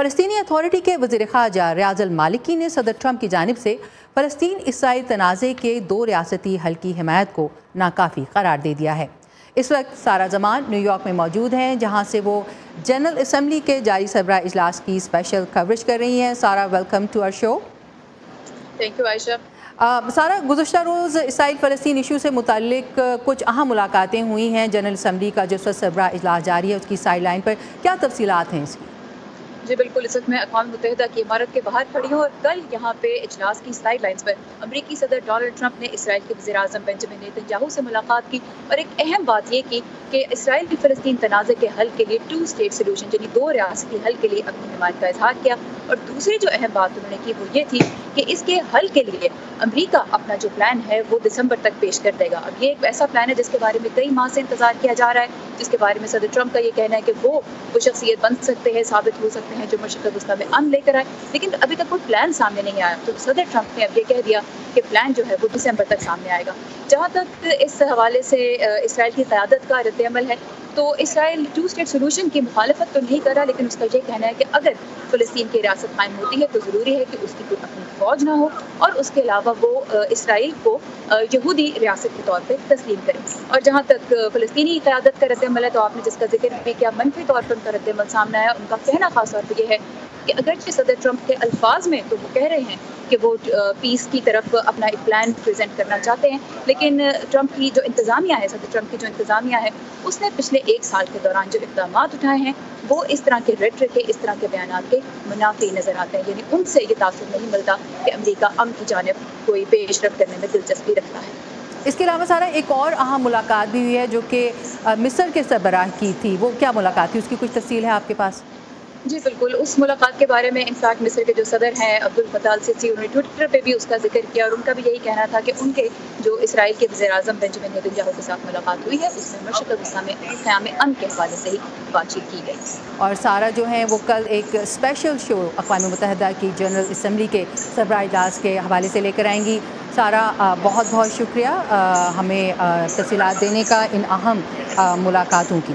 فلسطینی اتھارٹی کے وزیر خارجہ ریاض المالکی نے صدر ٹرمپ کی جانب سے فلسطین اسرائیل تنازع کے 2 ریاستی حل کی حمایت کو ناکافی قرار دے دیا ہے۔ اس وقت سارہ زمان نیو یارک میں موجود ہیں، جہاں سے وہ جنرل اسمبلی کے جاری سربراہ اجلاس کی اسپیشل کوریج کر رہی ہیں۔ Sara, welcome to our show. Thank you Ayesha. Sara, گزشتہ روز اسرائیل فلسطین ایشو سے متعلق کچھ اہم ملاقاتیں ہوئی ہیں۔ جنرل اسمبلی کا جو سربراہ اجلاس جاری ہے اس کی سائیڈ لائن پر کیا تفصیلات ہیں اس کی؟ جی بالکل، اس وقت میں اقوام متحدہ کی عمارت کے باہر کھڑی ہوں اور کل یہاں پہ اجلاس کی سائیڈ لائنز پر امریکی صدر ڈونلڈ ٹرمپ نے اسرائیل کے وزیر اعظم بنجمن نیتن یاہو سے ملاقات کی اور ایک اہم بات یہ کی کہ اسرائیل کی فلسطین تنازع کے حل کے لیے 2 اسٹیٹ سولوشن یعنی 2 ریاستی حل کے لیے اپنی حمایت کا اظہار کیا۔ اور دوسری جو اہم بات انہوں نے کی وہ یہ تھی کہ اس کے حل کے لیے امریکہ اپنا جو پلان ہے وہ دسمبر تک پیش کر دے گا۔ اب یہ ایک ایسا پلان ہے جس کے بارے میں کئی ماہ سے انتظار کیا جا رہا ہے، جس کے بارے میں صدر ٹرمپ کا یہ کہنا ہے کہ وہ شخصیت بن سکتے ہیں، ثابت ہو سکتے ہیں جو مشرق وسطیٰ میں امن لے کر آئے، لیکن ابھی تک کوئی پلان سامنے نہیں آیا۔ تو صدر ٹرمپ نے اب یہ کہہ دیا کہ پلان جو ہے وہ دسمبر تک سامنے آئے گا۔ جہاں تک اس حوالے سے اسرائیل کی قیادت کا رد عمل ہے تو اسرائیل 2 اسٹیٹ سولوشن کی مخالفت تو نہیں کر رہا، لیکن اس کا یہ کہنا ہے کہ اگر فلسطین کی ریاست قائم ہوتی ہے تو ضروری ہے کہ اس کی کوئی اپنی فوج نہ ہو اور اس کے علاوہ وہ اسرائیل کو یہودی ریاست کے طور پہ تسلیم کرے۔ اور جہاں تک فلسطینی قیادت کا رد عمل ہے تو آپ نے جس کا ذکر بھی کیا، منفی طور پر ان کا رد عمل سامنے آیا۔ ان کا کہنا خاص طور پہ یہ ہے کہ اگرچہ صدر ٹرمپ کے الفاظ میں تو وہ کہہ رہے ہیں کہ وہ پیس کی طرف اپنا ایک پلان پریزنٹ کرنا چاہتے ہیں، لیکن ٹرمپ کی جو انتظامیہ ہے، صدر ٹرمپ کی جو انتظامیہ ہے، اس نے پچھلے 1 سال کے دوران جو اقدامات اٹھائے ہیں وہ اس طرح کے ریٹرک کے، اس طرح کے بیانات کے منافی نظر آتے ہیں۔ یعنی ان سے یہ تاثر نہیں ملتا کہ امریکہ امن کی جانب کوئی پیش رفت کرنے میں دلچسپی رکھتا ہے۔ اس کے علاوہ سارا ایک اور اہم ملاقات بھی ہوئی ہے جو کہ مصر کے سربراہ کی تھی، وہ کیا ملاقات تھی؟ اس کی کچھ تفصیل ہے آپ کے پاس؟ جی بالکل، اس ملاقات کے بارے میں انفیکٹ مصر کے جو صدر ہیں عبد الفتاح السیسی، انہوں نے ٹویٹر پہ بھی اس کا ذکر کیا اور ان کا بھی یہی کہنا تھا کہ ان کے جو اسرائیل کے وزیر اعظم بنجمن نیتن یاہو کے ساتھ ملاقات ہوئی ہے اس میں مشرق وسطیٰ میں قیام امن کے حوالے سے ہی بات چیت کی گئی۔ اور سارہ جو ہیں وہ کل ایک اسپیشل شو اقوام متحدہ کی جنرل اسمبلی کے سربراہ اجلاس کے حوالے سے لے کر آئیں گی۔ سارہ، بہت بہت شکریہ ہمیں تفصیلات دینے کا ان اہم ملاقاتوں کی۔